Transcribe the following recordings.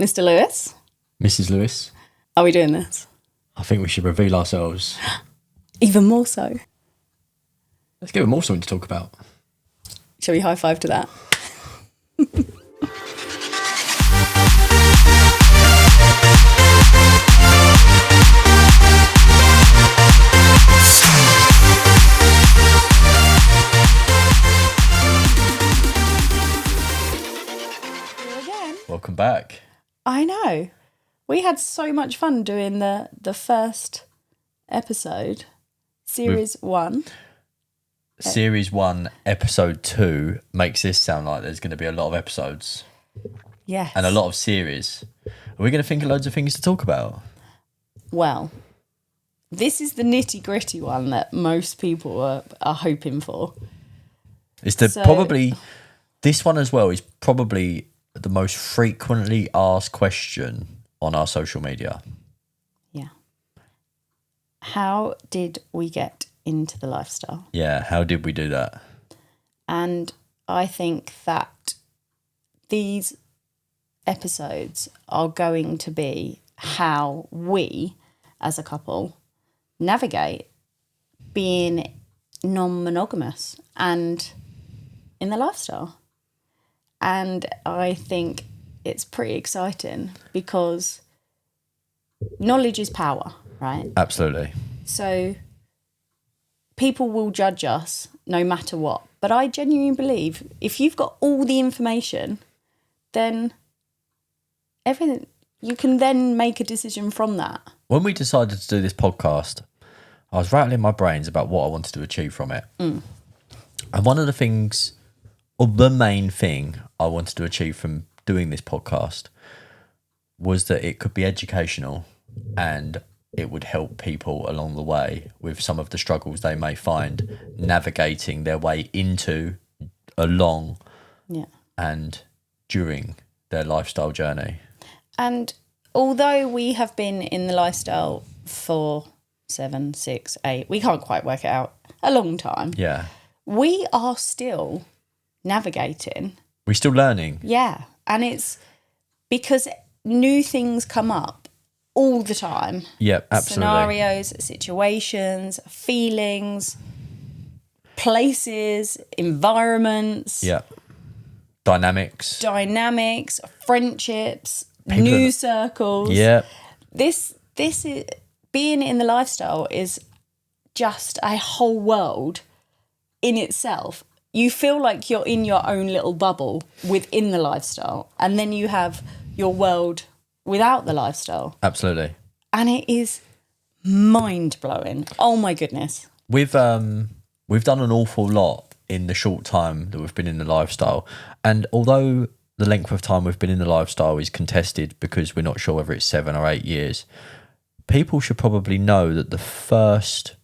Mr. Lewis, Mrs. Lewis, are we doing this? I think we should reveal ourselves. Even more so. Let's give them all something to talk about. Shall we high five to that? Welcome back. I know. We had so much fun doing the first episode, Series 1. Series 1, Episode 2 makes this sound like there's going to be a lot of episodes. Yes. And a lot of series. Are we going to think of loads of things to talk about? Well, this is the nitty-gritty one that most people are hoping for. It's this one as well is probably the most frequently asked question on our social media. Yeah. How did we get into the lifestyle? Yeah, how did we do that? And I think that these episodes are going to be how we, as a couple, navigate being non-monogamous and in the lifestyle. And I think it's pretty exciting because knowledge is power, right? Absolutely. So people will judge us no matter what. But I genuinely believe if you've got all the information, then everything, you can then make a decision from that. When we decided to do this podcast, I was rattling my brains about what I wanted to achieve from it. And one of the things, or the main thing I wanted to achieve from doing this podcast was that it could be educational and it would help people along the way with some of the struggles they may find navigating their way into, along, and during their lifestyle journey. And although we have been in the lifestyle for 7, 6, 8, we can't quite work it out, a long time. Yeah. We are still navigating. We're still learning. Yeah. And it's because new things come up all the time. Yep, absolutely. Scenarios, situations, feelings, places, environments. Yeah. Dynamics, friendships, new circles. Yeah. This is being in the lifestyle is just a whole world in itself. You feel like you're in your own little bubble within the lifestyle, and then you have your world without the lifestyle. Absolutely. And it is mind-blowing. Oh my goodness. We've done an awful lot in the short time that we've been in the lifestyle. And although the length of time we've been in the lifestyle is contested because we're not sure whether it's 7 or 8 years, people should probably know that the first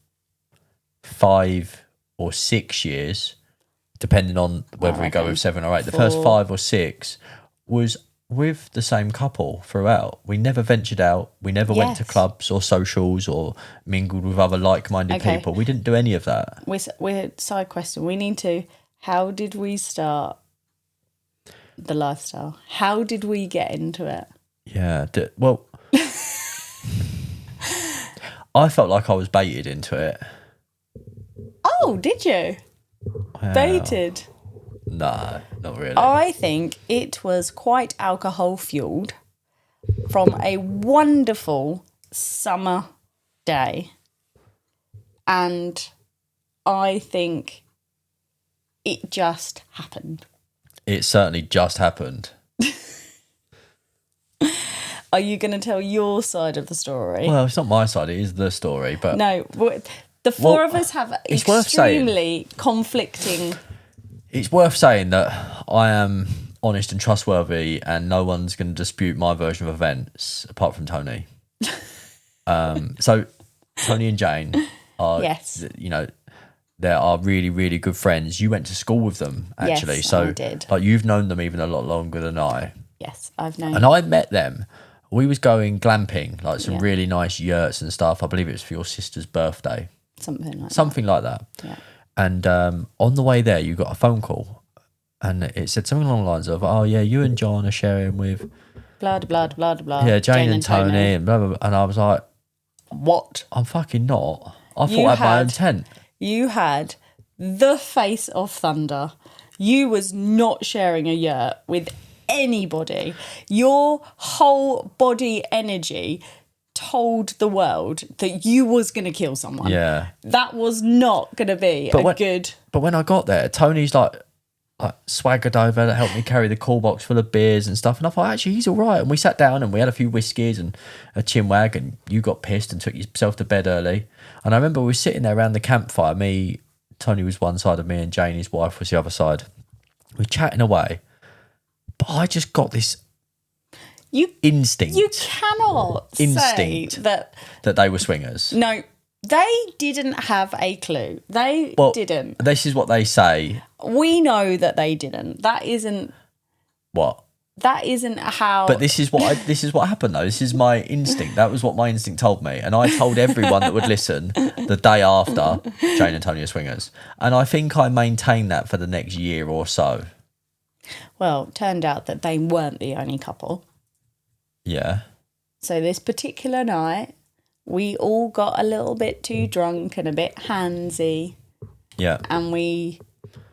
5 or 6 years, depending on whether we go with 7 or 8, the first 5 or 6 was with the same couple throughout. We never ventured out. We never went to clubs or socials or mingled with other like-minded people. We didn't do any of that. We're side question. We need to, how did we start the lifestyle? How did we get into it? Yeah. Well, I felt like I was baited into it. Oh, did you? Wow. Baited? No, not really. I think it was quite alcohol fueled from a wonderful summer day. And I think it just happened. It certainly just happened. Are you going to tell your side of the story? Well, it's not my side, it is the story. But no, the four of us have extremely conflicting. It's worth saying that I am honest and trustworthy and no one's going to dispute my version of events apart from Tony. So Tony and Jane are, they are really, really good friends. You went to school with them, actually. Yes, so I did. Like, you've known them even a lot longer than I. Yes, I've known. And I met them. We was going glamping, like some really nice yurts and stuff. I believe it was for your sister's birthday. Something like that. Yeah. And on the way there, you got a phone call, and it said something along the lines of, "Oh yeah, you and John are sharing with blah, blah, blah, blah. Yeah, Jane and Tony and blah, blah, blah. And I was like, What? I'm fucking not. I You thought I had my own had- tent. You had the face of thunder. You was not sharing a yurt with anybody. Your whole body energy told the world that you was going to kill someone. Yeah. That was not going to be good... But when I got there, Tony's like swaggered over to help me carry the call box full of beers and stuff. And I thought, actually, he's all right. And we sat down and we had a few whiskies and a chinwag, and you got pissed and took yourself to bed early. And I remember we were sitting there around the campfire. Tony was one side of me and Jane, his wife, was the other side. We were chatting away. But I just got this instinct. You cannot say that they were swingers. No, they didn't have a clue. They didn't. This is what they say. We know that they didn't. That isn't what. That isn't how. But this is what happened though. This is my instinct. That was what my instinct told me, and I told everyone that would listen the day after Jane and Tony are swingers, and I think I maintained that for the next year or so. Well, it turned out that they weren't the only couple. Yeah. So this particular night, we all got a little bit too drunk and a bit handsy. Yeah. And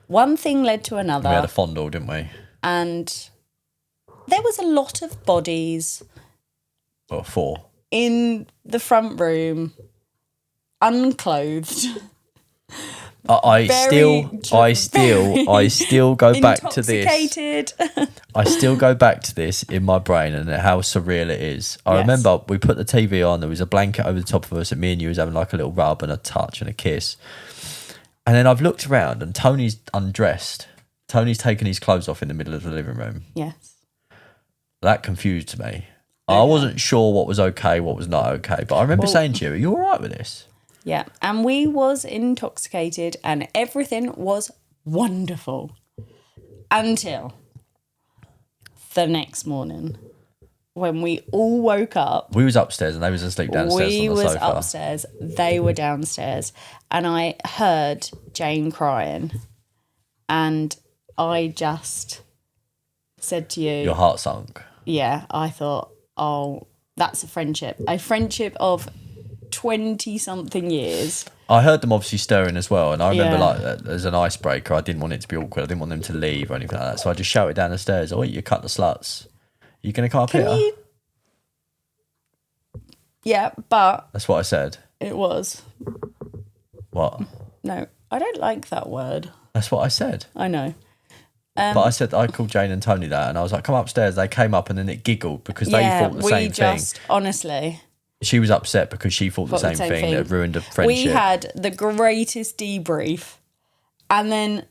one thing led to another. We had a fondle, didn't we? And there was a lot of bodies. Well, 4. In the front room, unclothed. I still go back to this. I still go back to this in my brain and how surreal it is. I remember we put the TV on, there was a blanket over the top of us, and me and you was having like a little rub and a touch and a kiss. And then I've looked around and Tony's undressed. Tony's taken his clothes off in the middle of the living room. Yes. That confused me. I wasn't sure what was okay, what was not okay. But I remember saying to you, are you all right with this? Yeah, and we was intoxicated and everything was wonderful until the next morning when we all woke up. We was upstairs and they was asleep downstairs on the sofa. We was upstairs, they were downstairs, and I heard Jane crying, and I just said to you... Your heart sunk. Yeah, I thought, oh, that's a friendship of 20-something years. I heard them obviously stirring as well, and I remember as an icebreaker, I didn't want it to be awkward. I didn't want them to leave or anything like that, so I just shouted down the stairs, "Oh, you cut the sluts. You going to come up here?" Yeah, but... That's what I said. It was. What? No, I don't like that word. That's what I said. I know. But I called Jane and Tony that, and I was like, "Come upstairs." They came up, and then it giggled because they thought the same thing. Honestly... She was upset because she thought the same thing. That ruined a friendship. We had the greatest debrief. And then,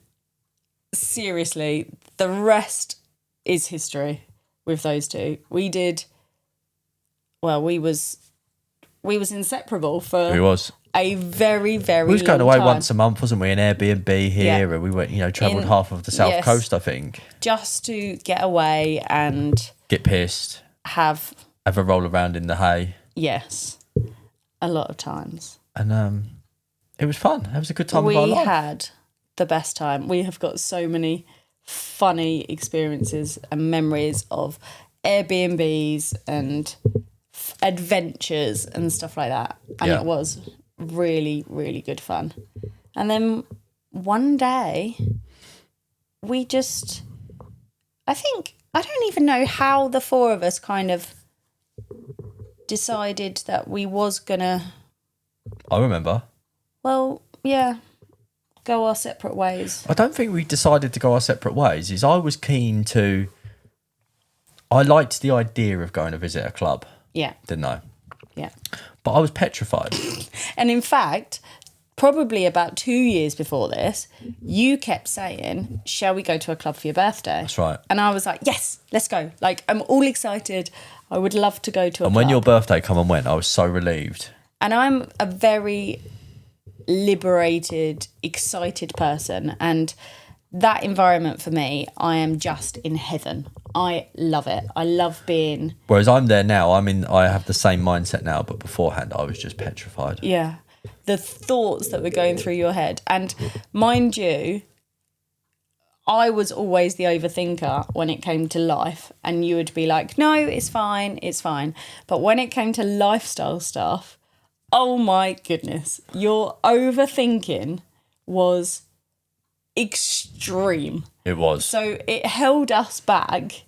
seriously, the rest is history with those two. We was inseparable for a very, very long time. We was going away once a month, wasn't we? An Airbnb here, and we went, travelled half of the South Coast, I think. Just to get away and... Get pissed. Have a roll around in the hay. Yes, a lot of times. And it was fun. It was a good time of our life. We had the best time. We have got so many funny experiences and memories of Airbnbs and adventures and stuff like that. And it was really, really good fun. And then one day, I don't even know how the four of us kind of decided that we was gonna... I remember. Well, yeah, go our separate ways. I don't think we decided to go our separate ways. I was keen to... I liked the idea of going to visit a club. Yeah. Didn't I? Yeah. But I was petrified. And in fact, probably about 2 years before this, you kept saying, "Shall we go to a club for your birthday?" That's right. And I was like, yes, let's go. Like, I'm all excited. I would love to go to a club. And when your birthday come and went, I was so relieved. And I'm a very liberated, excited person. And that environment for me, I am just in heaven. I love it. I love being... Whereas I'm there now. I have the same mindset now, but beforehand I was just petrified. Yeah. The thoughts that were going through your head. And mind you, I was always the overthinker when it came to life, and you would be like, no, it's fine, it's fine. But when it came to lifestyle stuff, oh my goodness, your overthinking was extreme. It was. So it held us back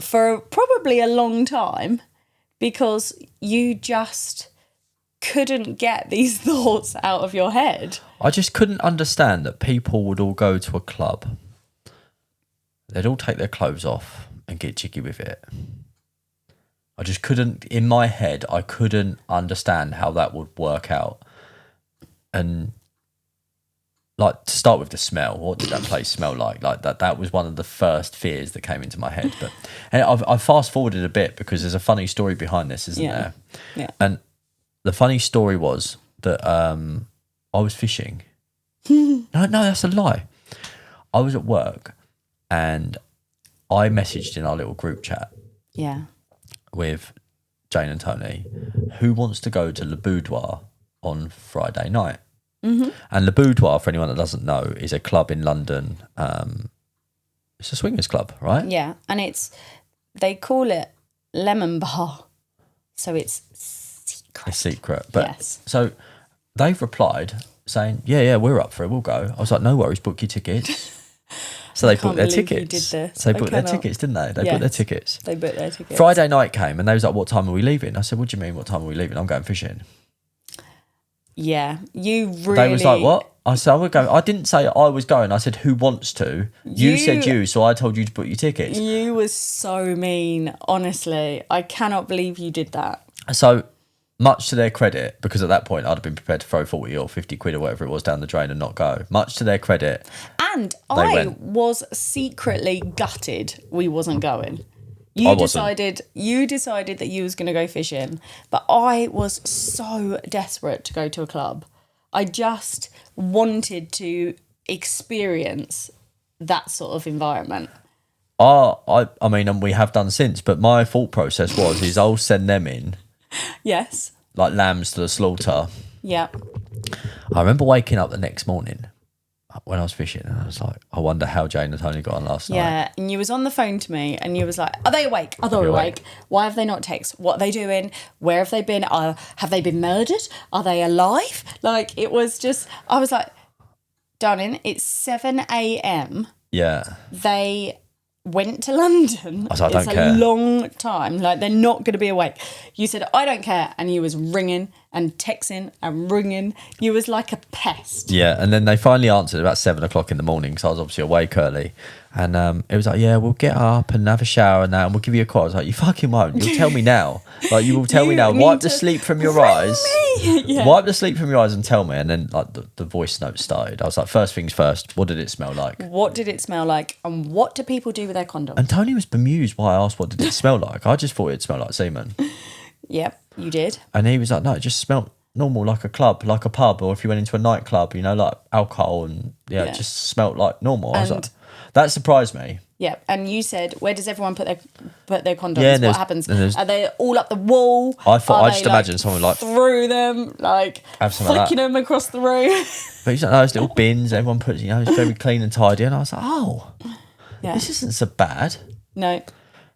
for probably a long time because you just couldn't get these thoughts out of your head. I just couldn't understand that people would all go to a club. They'd all take their clothes off and get jiggy with it. I just couldn't, in my head, I couldn't understand how that would work out. And like, to start with the smell, what did that place smell like? Like that was one of the first fears that came into my head. But and I've fast forwarded a bit because there's a funny story behind this, isn't there? Yeah. And the funny story was that I was fishing. No, that's a lie. I was at work and I messaged in our little group chat Yeah. with Jane and Tony, who wants to go to Le Boudoir on Friday night. Mm-hmm. And Le Boudoir, for anyone that doesn't know, is a club in London. It's a swingers club, right? Yeah. And they call it Lemon Bar. So it's secret. A secret. But yes. So they've replied saying, yeah, we're up for it, we'll go. I was like, no worries, book your tickets. So they booked their tickets. You did this. So they booked their tickets, didn't they? They booked their tickets. They booked their tickets. Friday night came and they was like, what time are we leaving? I said, what do you mean, what time are we leaving? I'm going fishing. Yeah. You really... They was like, what? I said, I would go. I didn't say I was going. I said, who wants to? You said you, so I told you to book your tickets. You was so mean, honestly. I cannot believe you did that. So much to their credit, because at that point I'd have been prepared to throw 40 or 50 quid or whatever it was down the drain and not go. Much to their credit. And I was secretly gutted we wasn't going. You decided that you was going to go fishing, but I was so desperate to go to a club. I just wanted to experience that sort of environment. I mean, and we have done since, but my thought process is I'll send them in. Yes. Like lambs to the slaughter. Yeah. I remember waking up the next morning when I was fishing and I was like, I wonder how Jane and Tony got on last night. Yeah, and you was on the phone to me and you was like, are they awake? Are they awake? Why have they not texted? What are they doing? Where have they been? Have they been murdered? Are they alive? Like, it was just, I was like, darling, it's 7 a.m. Yeah. They went to London. I was like, I don't care. It's a long time. Like, they're not going to be awake. You said, I don't care. And you was ringing and texting and ringing. You was like a pest. Yeah, and then they finally answered about 7 o'clock in the morning because I was obviously awake early. And it was like, yeah, we'll get up and have a shower now and we'll give you a call. I was like, you fucking won't. You'll tell me now. Like, you will tell me now. Wipe the sleep from your eyes. Yeah. Wipe the sleep from your eyes and tell me. And then like the voice note started. I was like, first things first, what did it smell like? What did it smell like? And what do people do with their condoms? And Tony was bemused why I asked what did it smell like. I just thought it smelled like semen. Yep, you did. And he was like, no, it just smelled normal, like a club, like a pub, or if you went into a nightclub, you know, like alcohol, and it just smelled like normal. I was like, that surprised me. Yeah, and you said, where does everyone put their condoms? Yeah, what happens? Are they all up the wall? I just imagine someone like through them, like flicking them across the room. But he's like, those little bins everyone puts, you know, it's very clean and tidy. And I was like, oh, this isn't so bad. No.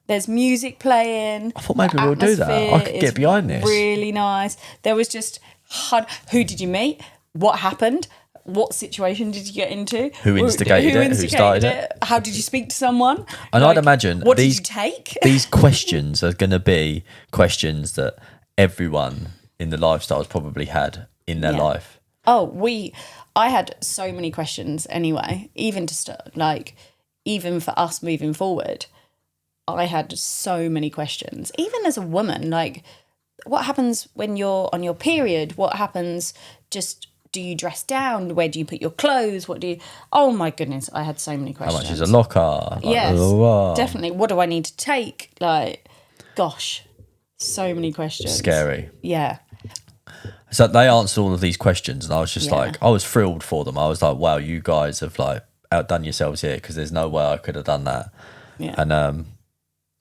There's music playing. I thought maybe we'll do that. I could get behind this. Really nice. There was just, who did you meet? What happened? What situation did you get into? Who instigated it? Who started it? How did you speak to someone? And I'd imagine what did you take? These questions are going to be questions that everyone in the lifestyles probably had in their life. Oh, I had so many questions anyway, even to start, like, even for us moving forward. I had so many questions, even as a woman, like, what happens when you're on your period? What happens? Just, do you dress down? Where do you put your clothes? Oh my goodness, I had so many questions. How much is a locker? Like, yes, definitely. What do I need to take? Like, gosh, so many questions. Scary. Yeah. So they answered all of these questions and I was just like, I was thrilled for them. I was like, wow, you guys have like outdone yourselves here because there's no way I could have done that. Yeah. And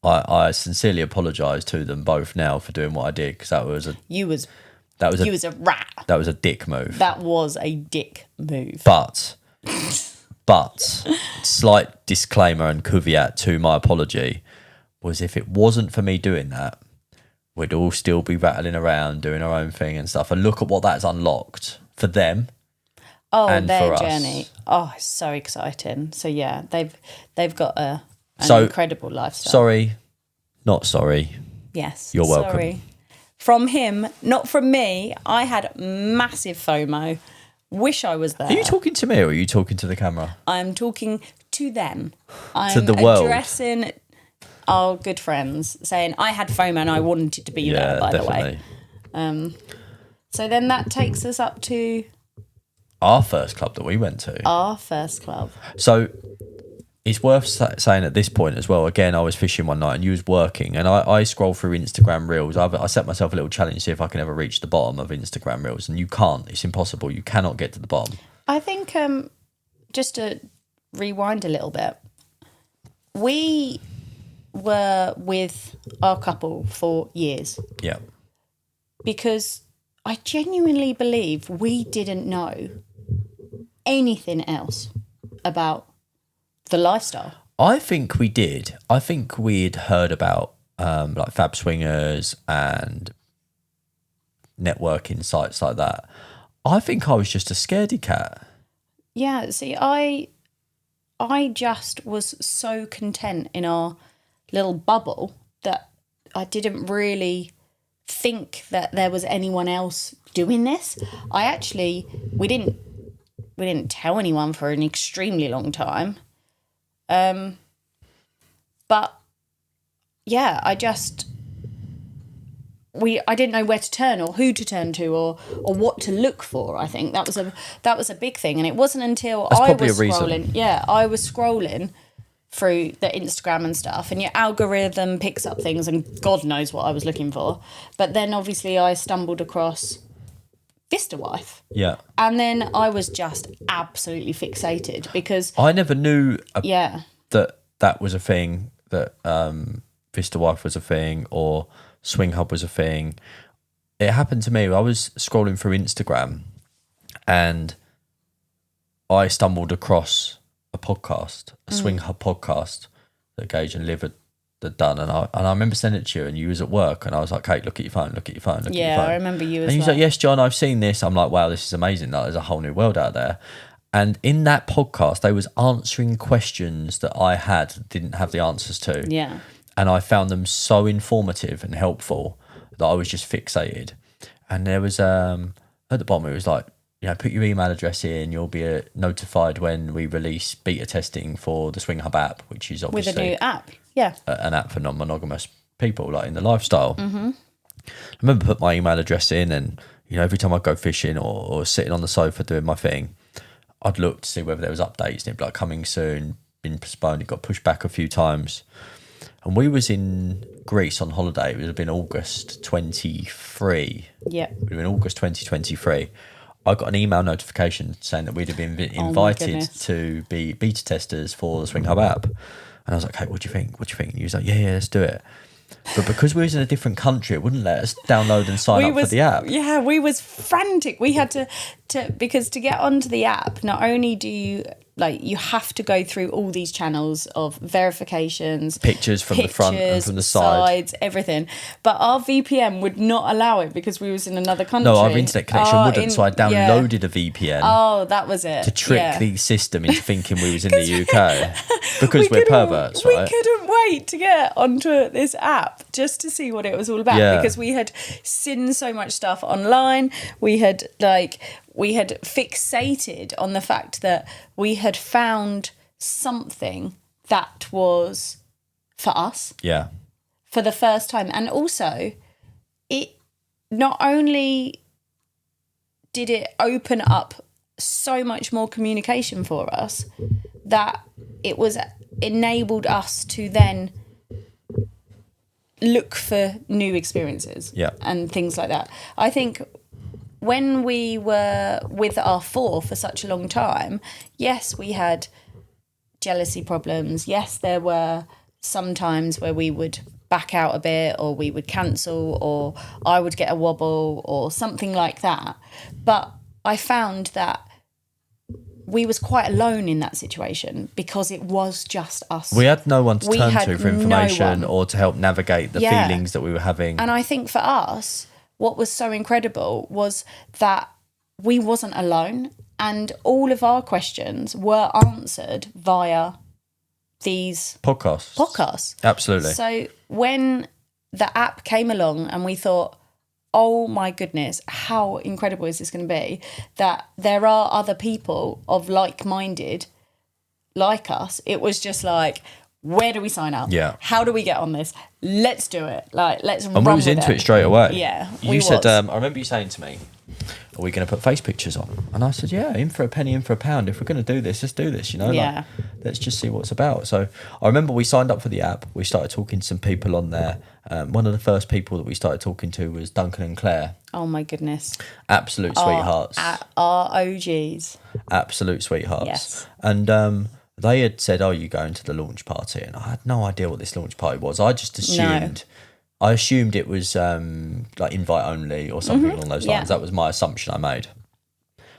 I sincerely apologise to them both now for doing what I did because that was a was a rat. That was a dick move. That was a dick move. But But slight disclaimer and caveat to my apology was if it wasn't for me doing that, we'd all still be rattling around doing our own thing and stuff. And look at what that's unlocked for them. Oh, and their for journey. us. Oh, it's so exciting. So yeah, they've got an incredible lifestyle. Sorry, not sorry. Yes. You're welcome. Sorry. From him, not from me. I had massive FOMO. Wish I was there. Are you talking to me or are you talking to the camera? I'm talking to them. To the world. Addressing our good friends, saying I had FOMO and I wanted to be there, by definitely. the way. So then that takes us up to Our first club that we went to. our first club. So it's worth saying at this point as well, again, I was fishing one night and you was working and I scroll through Instagram Reels. I set myself a little challenge to see if I can ever reach the bottom of Instagram Reels, and you can't. It's impossible. You cannot get to the bottom. I think just to rewind a little bit, we were with our couple for years Yeah. because I genuinely believe we didn't know anything else about the lifestyle. I think we did. I think we'd heard about like Fab Swingers and networking sites like that. I think I was just a scaredy cat. Yeah, see, I just was so content in our little bubble that I didn't really think that there was anyone else doing this. We didn't tell anyone for an extremely long time. But yeah, I didn't know where to turn or who to turn to or what to look for. I think that was a big thing, and it wasn't until That's I probably was a reason. scrolling. Yeah, I was scrolling through the Instagram and stuff, and your algorithm picks up things, and God knows what I was looking for. But then obviously I stumbled across Vista Wife. Yeah. And then I was just absolutely fixated because I never knew that was a thing, that Vista Wife was a thing or Swing Hub was a thing. It happened to me. I was scrolling through Instagram and I stumbled across a podcast, a Swing Hub podcast that Gage and Liv had done, and I remember sending it to you and you was at work and I was like, Kate, look at your phone, look at your phone, look at your phone. Yeah, I remember you as well. And you was like, yes, John, I've seen this. I'm like, wow, this is amazing. Like, there's a whole new world out there. And in that podcast, they was answering questions that I didn't have the answers to. Yeah. And I found them so informative and helpful that I was just fixated. And there was, at the bottom, it was like, put your email address in, you'll be notified when we release beta testing for the Swing Hub app, which is obviously with a new app. Yeah. An app for non-monogamous people, like in the lifestyle. Mm-hmm. I remember put my email address in, and every time I'd go fishing or sitting on the sofa doing my thing, I'd look to see whether there was updates, and it'd be like, coming soon, been postponed, it got pushed back a few times. And we was in Greece on holiday. It would have been August 23. Yeah. It would have been August 2023. I got an email notification saying that we'd have been invited to be beta testers for the Swing Hub app. And I was like, hey, what do you think? What do you think? And he was like, yeah, let's do it. But because we was in a different country, it wouldn't let us download and sign up for the app. Yeah, we was frantic. We had to because to get onto the app, not only do you you have to go through all these channels of verifications, pictures from the front and from the sides, everything. But our VPN would not allow it because we was in another country. No, our internet connection wouldn't. So I downloaded a VPN. Oh, that was it. To trick the system into thinking we was in the UK. Because we're perverts, right? We couldn't wait to get onto this app just to see what it was all about. Yeah. Because we had seen so much stuff online. We had fixated on the fact that we had found something that was for us. Yeah. For the first time. And also, it not only did it open up so much more communication for us, that it was enabled us to then look for new experiences and things like that. I think when we were with our for such a long time, yes, we had jealousy problems. Yes, there were some times where we would back out a bit, or we would cancel, or I would get a wobble or something like that. But I found that we was quite alone in that situation because it was just us. We had no one to We turn had to for no information one. or to help navigate the Yeah. feelings that we were having. And I think for us, what was so incredible was that we wasn't alone, and all of our questions were answered via these Podcasts. Absolutely. So when the app came along and we thought, oh my goodness, how incredible is this going to be, that there are other people of like-minded like us, it was just like, where do we sign up? Yeah. How do we get on this? Let's do it. Like, let's run And we was with into it straight away. Yeah, You said, I remember you saying to me, are we going to put face pictures on? And I said, yeah, in for a penny, in for a pound. If we're going to do this, let's do this, you know? Yeah. Like, let's just see what it's about. So I remember we signed up for the app. We started talking to some people on there. One of the first people that we started talking to was Duncan and Claire. Oh my goodness. Absolute sweethearts. Our OGs. Absolute sweethearts. Yes. And they had said, oh, you going to the launch party? And I had no idea what this launch party was. I just assumed... I assumed it was like invite only or something along those lines. Yeah. That was my assumption I made.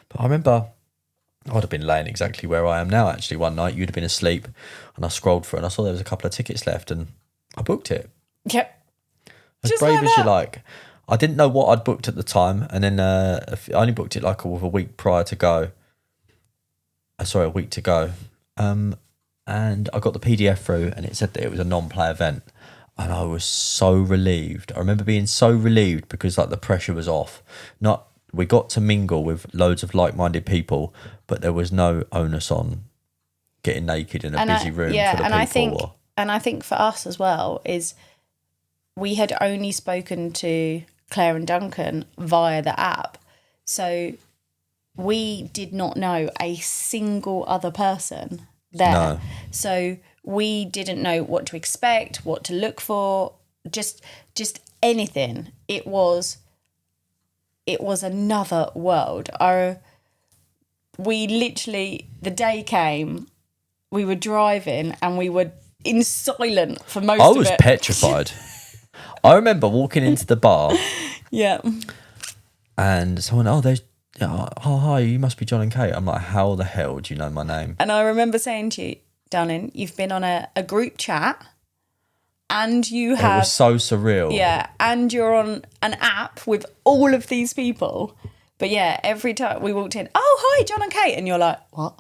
But I remember I'd have been laying exactly where I am now, actually. One night you'd have been asleep and I scrolled through and I saw there was a couple of tickets left and I booked it. Yep. As Just brave like as you that. like. I didn't know what I'd booked at the time. And then I only booked it like with a week prior to go. A week to go. And I got the PDF through and it said that it was a non-play event. And I was so relieved. I remember being so relieved because like the pressure was off. We got to mingle with loads of like-minded people, but there was no onus on getting naked in a busy room for the people. And I think for us as well is we had only spoken to Claire and Duncan via the app. So we did not know a single other person there. No. So we didn't know what to expect, what to look for, just anything. It was another world. We literally, the day came, we were driving and we were in silent for most of it. I was petrified. I remember walking into the bar Yeah. and someone, hi, you must be John and Kate. I'm like, how the hell do you know my name? And I remember saying to you, darling, you've been on a group chat and you have... It was so surreal. Yeah, and you're on an app with all of these people. But yeah, every time we walked in, oh, hi, John and Kate. And you're like, what?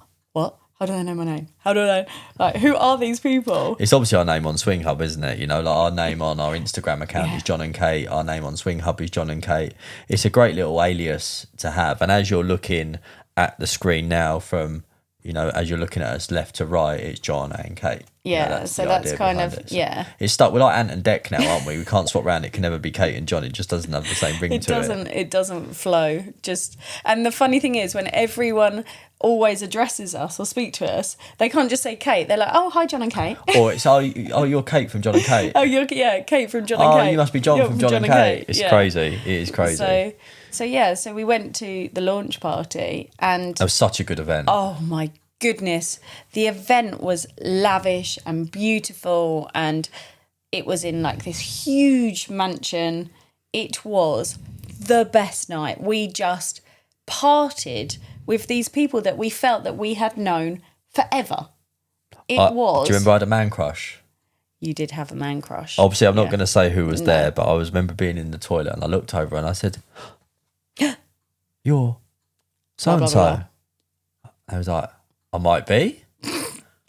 How do they know my name? How do they... Like, who are these people? It's obviously our name on Swing Hub, isn't it? You know, like our name on our Instagram account is John and Kate. Our name on Swing Hub is John and Kate. It's a great little alias to have. And as you're looking at the screen now from, you know, as you're looking at us left to right, it's John and Kate. Yeah, You so the that's idea kind behind of, it. So yeah. It's stuck. We're like Ant and Dec now, aren't we? We can't swap round. It can never be Kate and John. It just doesn't have the same ring to it. It doesn't flow. And the funny thing is, when everyone always addresses us or speak to us, they can't just say Kate. They're like, oh, hi, John and Kate. Or it's, you're Kate from John and Kate. Kate from John and Kate. Oh, you must be John from John and Kate. It's crazy. It is crazy. So we went to the launch party and... It was such a good event. Oh, my goodness. The event was lavish and beautiful and it was in like this huge mansion. It was the best night. We just partied with these people that we felt that we had known forever. It was... Do you remember I had a man crush? You did have a man crush. Obviously, I'm not going to say who was there, but I remember being in the toilet and I looked over and I said, you're so-and-so. I was like, I might be.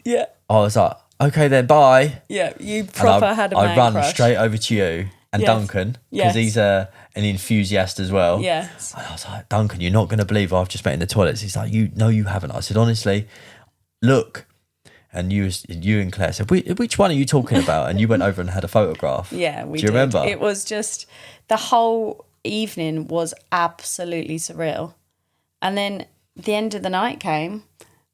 Yeah. I was like, okay then, bye. Yeah, you proper had a man I run crush. straight over to you and Yes. Duncan, because Yes. he's an enthusiast as well. Yes. And I was like, Duncan, you're not going to believe who I've just met in the toilets. He's like, no, you haven't. I said, honestly, look. And you and Claire said, which one are you talking about? And you went over and had a photograph. Yeah, we did. Do you remember? It was just, the whole evening was absolutely surreal. And then the end of the night came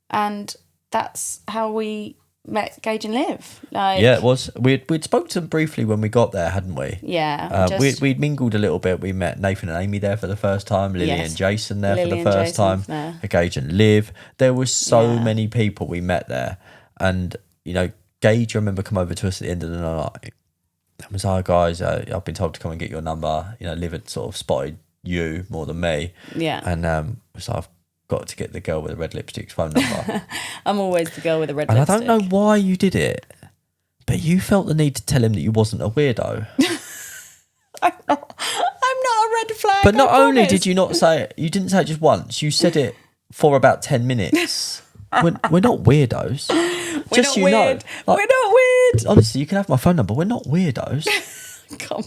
and that's how we met Gage and Liv. Yeah, it was. We'd spoke to them briefly when we got there, hadn't we? Yeah. We'd mingled a little bit. We met Nathan and Amy there for the first time, Lily and Jason there for the first time, Gage and Liv. There was so many people we met there. And, you know, Gage, I remember, come over to us at the end of the night and was like, guys, I've been told to come and get your number. You know, Liv had sort of spotted you more than me. Yeah. And was like, I've got to get the girl with the red lipstick's phone number. I'm always the girl with the red And lipstick. I don't know why you did it, but you felt the need to tell him that you wasn't a weirdo. I'm not a red flag. But not I only promise. did you not say it, you didn't say it just once, you said it for about 10 minutes. We're not weirdos. We're not weird. We're not weird. Honestly, you can have my phone number. We're not weirdos. Come.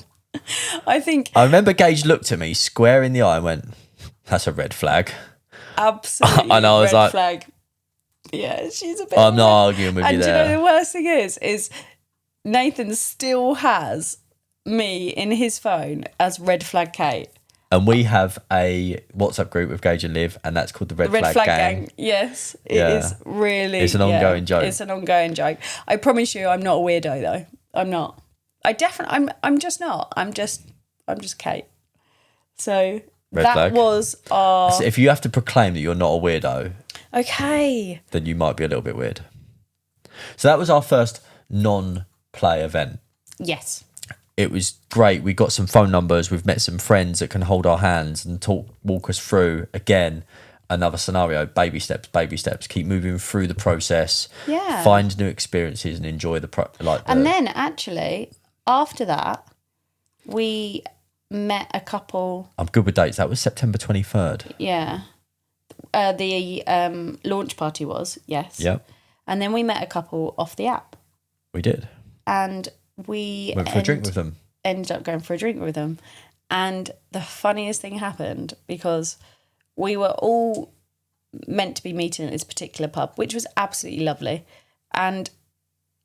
I think I remember Gage looked at me square in the eye and went, "That's a red flag." absolutely And I was red like- flag. Yeah, she's a bit. I'm not weird. arguing with And you do you there. know the worst thing is Nathan still has me in his phone as red flag Kate. And we have a WhatsApp group with Gage and Liv, and that's called the Red, The red Flag, flag Gang. gang. Yes, it Yeah. is really. It's an ongoing joke. It's an ongoing joke. I promise you, I'm not a weirdo though. I'm not. I'm just not. I'm just Kate. So Red that flag. was our. So if you have to proclaim that you're not a weirdo, Okay. then you might be a little bit weird. So that was our first non-play event. Yes. It was great. We got some phone numbers. We've met some friends that can hold our hands and walk us through, again, another scenario. Baby steps. Keep moving through the process. Yeah. Find new experiences and enjoy And then actually, after that, we met a couple. I'm good with dates. That was September 23rd. Yeah. The launch party was, yes. Yep, And then we met a couple off the app. we did. And we Went for a drink with them. ended up going for a drink with them. And the funniest thing happened because we were all meant to be meeting at this particular pub, which was absolutely lovely. And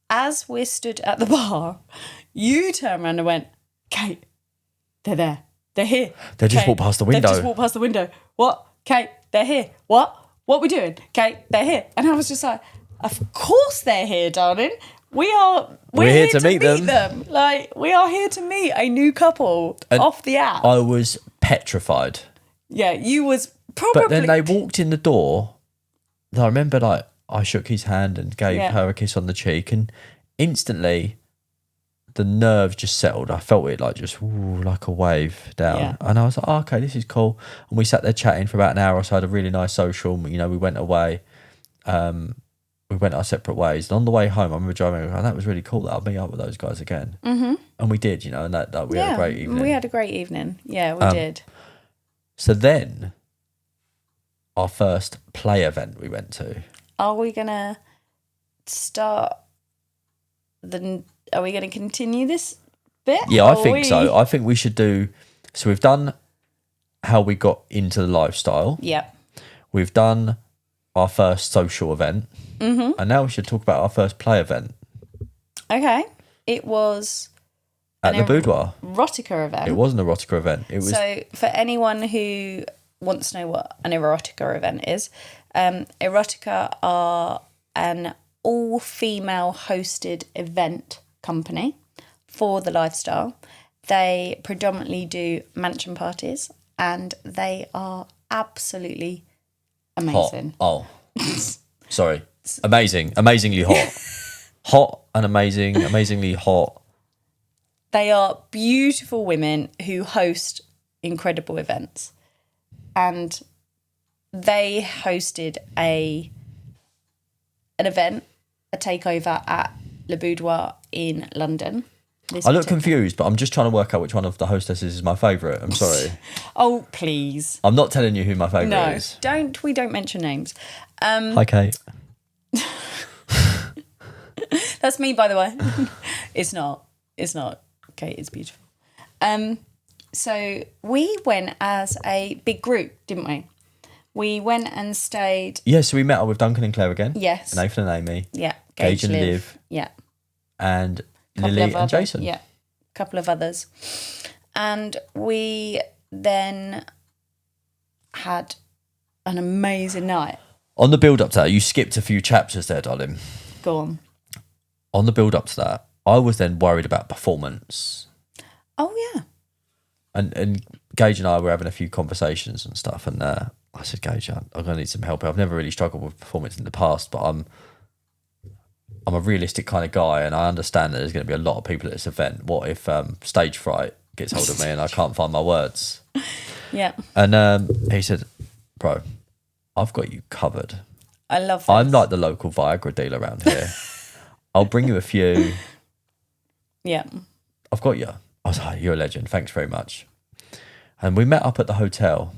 as we stood at the bar, you turned around and went, Kate, they're there. They're here. They just Kate, walked past the They've window. just walked past the window. What? Kate, they're here. What? What are we doing? Kate, they're here. And I was just like, of course they're here, darling. We're here to meet them. Like, we are here to meet a new couple off the app. I was petrified. Yeah, you was probably. But then they walked in the door. I remember, I shook his hand and gave her a kiss on the cheek, and instantly the nerves just settled. I felt it like a wave down. Yeah. And I was like, oh, okay, this is cool. And we sat there chatting for about an hour or so, had a really nice social. We went away. We went our separate ways. And on the way home, I remember driving, that was really cool that I'll meet up with those guys again. Mm-hmm. And we did, and that we had a great evening. We had a great evening. Yeah, we did. So then, our first play event we went to. Are we going to start are we going to continue this bit? Yeah, I think so. I think we should do. So we've done how we got into the lifestyle. Yep. We've done our first social event. Mm-hmm. And now we should talk about our first play event. Okay. It was At the boudoir. erotica event. It was an erotica event. It was. So for anyone who wants to know what an erotica event is, erotica are an all-female hosted event company for the lifestyle. They predominantly do mansion parties and they are absolutely amazing. Hot. Oh, sorry. Amazing. Amazingly hot. Hot and amazingly hot. They are beautiful women who host incredible events. And they hosted an event, a takeover at Le Boudoir in London. I look confused, but I'm just trying to work out which one of the hostesses is my favourite. I'm sorry. Oh, please. I'm not telling you who my favourite No, is. we don't mention names. Hi, Kate. That's me, by the way. It's not. Okay, it's beautiful. So we went as a big group, didn't we? We went and stayed. Yeah, so we met up with Duncan and Claire again. Yes. Nathan and Amy. Yeah. Gage and Liv. Yeah. And Couple Lily of and other- Jason. Yeah. A couple of others. And we then had an amazing night. On the build up to that, you skipped a few chapters there, darling. Go on. On the build up to that, I was then worried about performance. Oh, yeah. And Gage and I were having a few conversations and stuff, and I said, Gage, I'm going to need some help. I've never really struggled with performance in the past, but I'm a realistic kind of guy, and I understand that there's going to be a lot of people at this event. What if stage fright gets hold of me and I can't find my words? Yeah. And he said, bro, I've got you covered. I love this. I'm like the local Viagra dealer around here. I'll bring you a few. Yeah. I've got you. I was like, you're a legend. Thanks very much. And we met up at the hotel.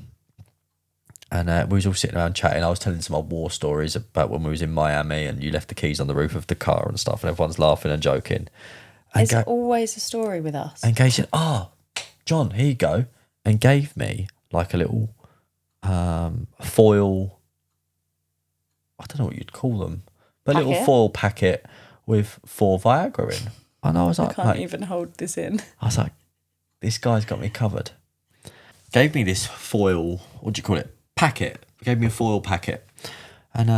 And we was all sitting around chatting. I was telling some old war stories about when we was in Miami and you left the keys on the roof of the car and stuff. And everyone's laughing and joking. And There's always a story with us. And Gay said, John, here you go. And gave me like a little foil, I don't know what you'd call them, but a little foil packet with 4 Viagra in. And I was like, I can't even hold this in. I was like, this guy's got me covered. Gave me this foil, what do you call it? Packet. Gave me a foil packet. And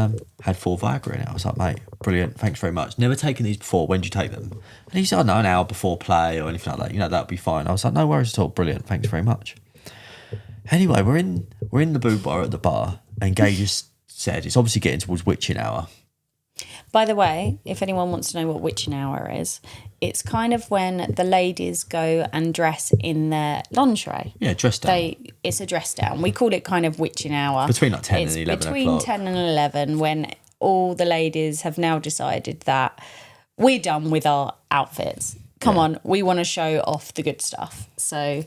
had 4 Viagra in it. I was like, mate, brilliant. Thanks very much. Never taken these before. When did you take them? And he said, an hour before play or anything like that. That'd be fine. I was like, no worries at all. Brilliant. Thanks very much. Anyway, we're in the boob bar at the bar, and Gay just said it's obviously getting towards witching hour. By the way, if anyone wants to know what witching hour is, it's kind of when the ladies go and dress in their lingerie. Yeah, dress down. It's a dress down. We call it kind of witching hour. Between like 10 and 11 between o'clock. 10 and 11, when all the ladies have now decided that we're done with our outfits. Come on, we want to show off the good stuff. So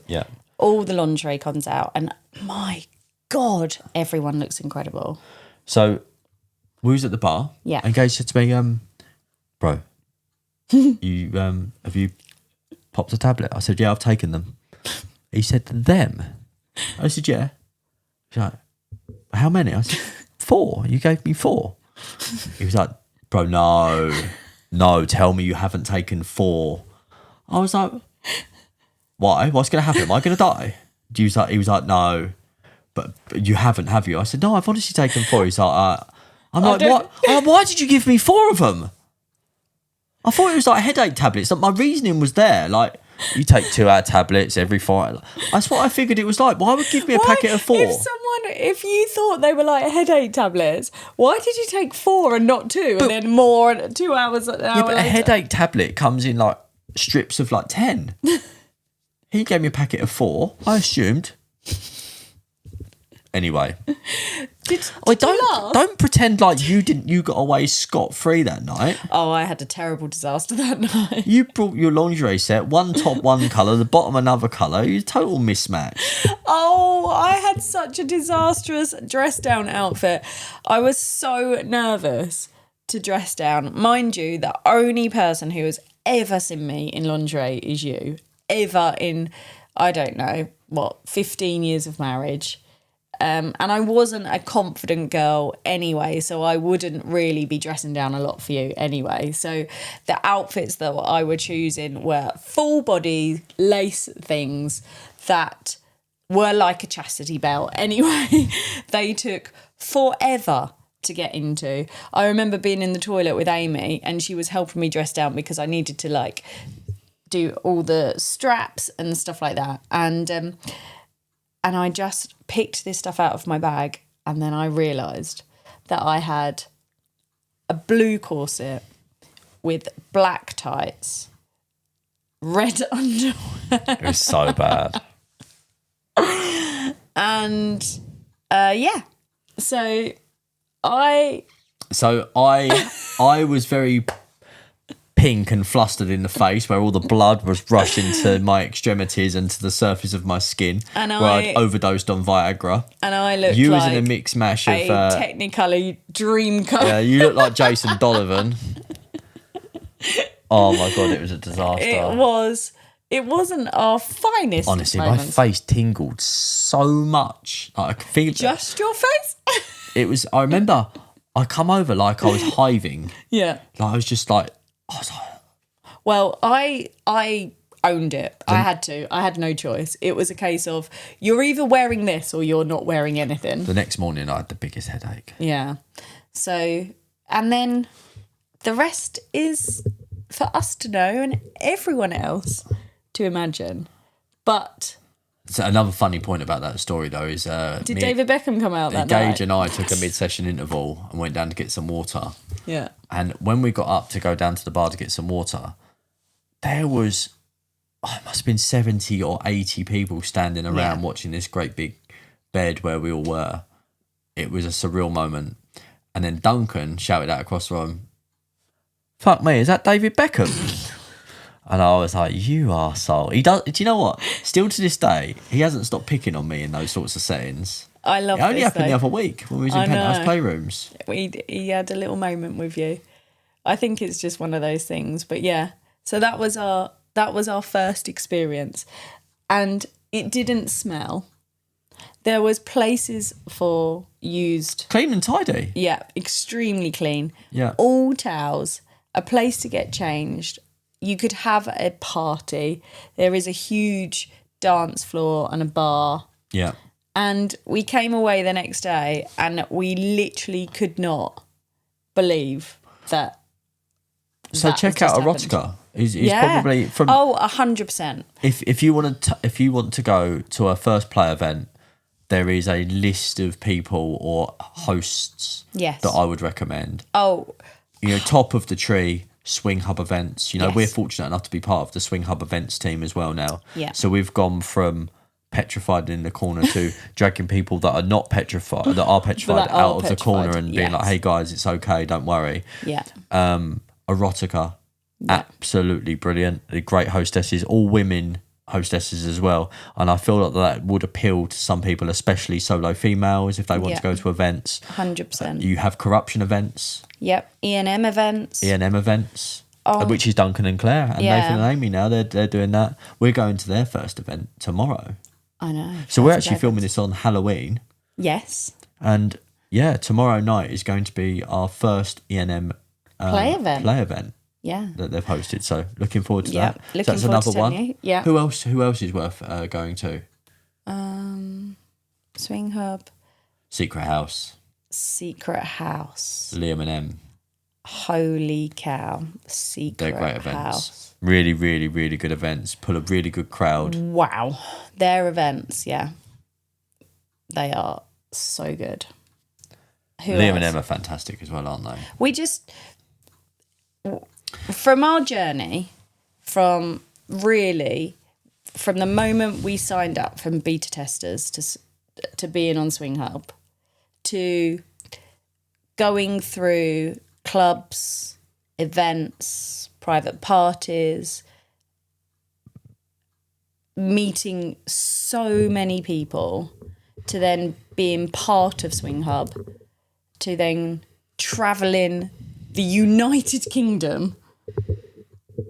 all the lingerie comes out, and my God, everyone looks incredible. So we was at the bar. Yeah. And Gay said to me, bro, you have you popped a tablet? I said, yeah, I've taken them. He said, them? I said, yeah. He's like, how many? I said, 4. You gave me 4. He was like, bro, no, tell me you haven't taken 4. I was like, why? What's going to happen? Am I going to die? He was like, no, but you haven't, have you? I said, no, I've honestly taken 4. He's like, I'm like, what? Why did you give me 4 of them? I thought it was like headache tablets. Like, my reasoning was there. Like, you take 2-hour tablets every 4. That's what I figured it was like. Why would you give me a packet of 4? If you thought they were like headache tablets, why did you take 4 and not 2 and then more 2 hours? Yeah, but a headache tablet comes in like strips of like 10. He gave me a packet of 4. I assumed. Anyway, don't pretend like you got away scot-free that night. Oh, I had a terrible disaster that night. You brought your lingerie set, one top one colour, the bottom another colour. You total mismatch. Oh, I had such a disastrous dress down outfit. I was so nervous to dress down. Mind you, the only person who has ever seen me in lingerie is you. Ever in, I don't know, 15 years of marriage. And I wasn't a confident girl anyway, so I wouldn't really be dressing down a lot for you anyway. So the outfits that I were choosing were full body lace things that were like a chastity belt. Anyway, they took forever to get into. I remember being in the toilet with Amy and she was helping me dress down because I needed to like do all the straps and stuff like that. And I just picked this stuff out of my bag, and then I realised that I had a blue corset with black tights, red underwear. It was so bad. And so I was very pink and flustered in the face, where all the blood was rushing to my extremities and to the surface of my skin, and where I'd overdosed on Viagra. And I looked you like was in a mix mash of Technicolor dream car. Yeah, you look like Jason Donovan. Oh my God, it was a disaster. It wasn't our finest. Honestly, moments. my face tingled so much. Like, I could feel just your face. It was. I remember I come over like I was hiving. Yeah. Like I was just like. Well, I owned it. I had to. I had no choice. It was a case of you're either wearing this or you're not wearing anything. The next morning, I had the biggest headache. Yeah. So, and then the rest is for us to know and everyone else to imagine. But so another funny point about that story, though, is did David Beckham come out that night? Gage and I took a mid-session interval and went down to get some water. Yeah. And when we got up to go down to the bar to get some water, there was, it must have been 70 or 80 people standing around watching this great big bed where we all were. it was a surreal moment. And then Duncan shouted out across the room, "Fuck me, is that David Beckham?" And I was like, "You arsehole." He does. Do you know what? Still to this day, he hasn't stopped picking on me in those sorts of settings. I love it. Only this, happened though. the other week when we was in I penthouse know. playrooms. He had a little moment with you. I think it's just one of those things. But yeah, so that was our first experience, and it didn't smell. There was places for used. Clean and tidy. Yeah, extremely clean. Yeah. All towels, a place to get changed. You could have a party. There is a huge dance floor and a bar. Yeah. And we came away the next day and we literally could not believe that. So that check has out just Erotica. happened. He's probably from. 100%. If you want to go to a first play event, there is a list of people or hosts Yes. that I would recommend. Oh, Top of the tree, Swing Hub events. Yes. We're fortunate enough to be part of the Swing Hub events team as well now. Yeah. So we've gone from petrified in the corner to dragging people that are not petrified, that are petrified that are out of the petrified, corner and being like, yes. "Hey guys, it's okay, don't worry." yeah. Erotica, absolutely brilliant. The great hostesses, all women hostesses as well, and I feel like that would appeal to some people, especially solo females, if they want to go to events. 100%. You have corruption events, Yep. E&M events. E&M events, which is Duncan and Claire and Yeah. Nathan and Amy now. They're doing that. We're going to their first event tomorrow. I know. So we're That's actually a filming this on Halloween, Yes. and yeah, tomorrow night is going to be our first E&M Play event. Yeah. that they've hosted. So looking forward to Yeah. that. Looking So that's forward to another one. telling you. Yeah. Who else is worth going to? Swing Hub. Secret House, Secret House. Liam and Em. Holy cow. Secret They're great events. House. Really, really, really good events. Pull a really good crowd. Wow. Their events, yeah. They are so good. Who Liam else? and Em are fantastic as well, aren't they? We just, from our journey, from the moment we signed up from beta testers to being on Swing Hub, to going through clubs, events, private parties, meeting so many people, to then being part of Swing Hub, to then travelling the United Kingdom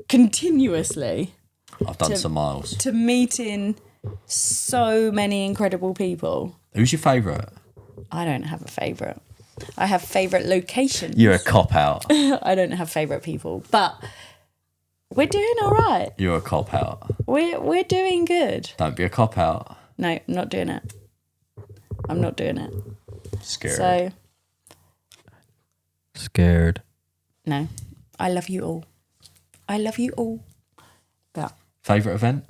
continuously, I've done some miles. to meeting so many incredible people. Who's your favourite? I don't have a favourite. I have favourite locations. You're a cop out. I don't have favourite people, but we're doing all right. You're a cop out. We're doing good. Don't be a cop out. No, I'm not doing it. I'm not doing it. Scared. So, Scared. no, I love you all. I love you all. But Favourite event?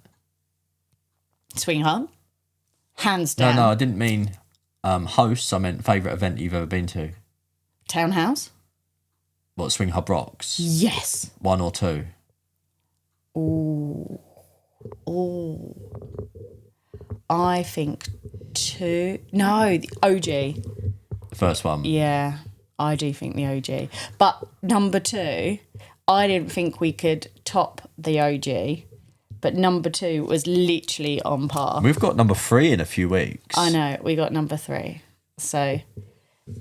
Swing Hub, hands No, down. no, I didn't mean hosts. I meant favourite event you've ever been to. Townhouse. What, Swing Hub Rocks? Yes. 1 or 2? Ooh. I think 2. No, the OG. The first one. Yeah, I do think the OG. But number 2, I didn't think we could top the OG. But number 2 was literally on par. We've got number 3 in a few weeks. I know, we got number 3.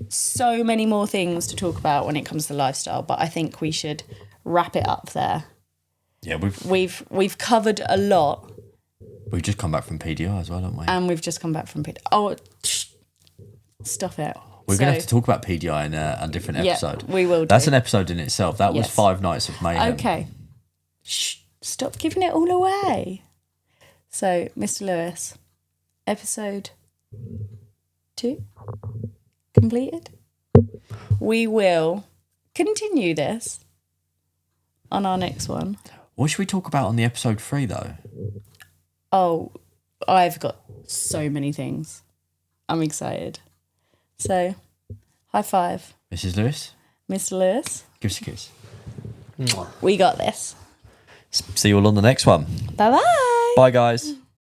So many more things to talk about when it comes to lifestyle, but I think we should wrap it up there. Yeah, We've covered a lot, we've just come back from PDI as well, haven't we? and we've just come back from PDI. Oh, stop it. We're going to have to talk about PDI in a different Yeah, episode. we will do. That's an episode in itself. That was Yes. 5 nights of mayhem. Okay. Shh, stop giving it all away. So, Mr. Lewis, episode 2 completed. We will continue this on our next one. What should we talk about on the episode 3, though? Oh, I've got so many things. I'm excited. So, high five, Mrs. Lewis, Mr. Lewis. give us a kiss. We got this. See you all on the next one. Bye-bye. Bye, guys.